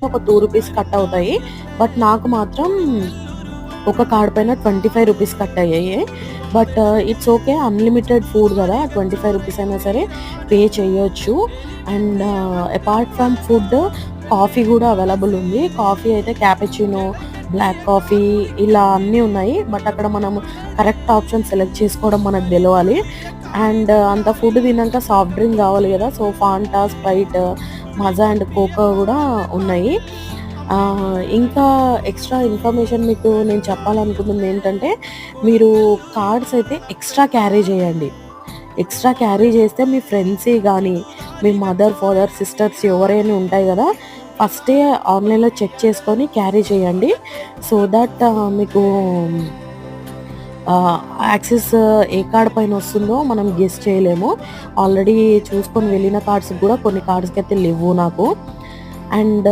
ఒక 2 rupees cut అవుతాయి. But నాకు మాత్రం ఒక కార్డ్ పైన 25 రూపీస్ కట్ అయ్యాయి. But it's okay, unlimited food గదా! 25 రూపీస్ అయినా సరే పే చేయొచ్చు. And apart from food, coffee గూడా అవైలబుల్ ఉంది. కాఫీ అయితే క్యాపచినో, బ్లాక్ కాఫీ ఇలా అన్నీ ఉన్నాయి. బట్ అక్కడ మనం కరెక్ట్ ఆప్షన్ సెలెక్ట్ చేసుకోవడం మనకు దెలవాలి. అండ్ అంత ఫుడ్ తిన్నాక సాఫ్ట్ డ్రింక్ గావాలి గదా! సో, ఫాంటా, స్ప్రైట్, మజా అండ్ కోకా గూడా ఉన్నాయి. ఇంకా ఎక్స్‌ట్రా ఇన్ఫర్మేషన్ మీకు నేను చెప్పాలనుకుంటుంది ఏంటంటే, మీరు కార్డ్స్ అయితే ఎక్స్‌ట్రా క్యారీ చేయండి. ఎక్స్‌ట్రా క్యారీ చేస్తే మీ ఫ్రెండ్స్‌యి గానీ, మీ మదర్, ఫాదర్, సిస్టర్స్ ఎవరైనా ఉంటాయి గదా! ఫస్టే ఆన్‌లైన్‌లో చెక్ చేసుకొని క్యారీ చేయండి. సో దట్ మీకు యాక్సెస్ ఏ కార్డ్ పైన వస్తుందో మనం గెస్ చేయలేము. ఆల్రెడీ చూసుకొని వెళ్ళిన కార్డ్స్‌కి గూడా కొన్ని కార్డ్స్‌కైతే లెవ్వు నాకు. అండ్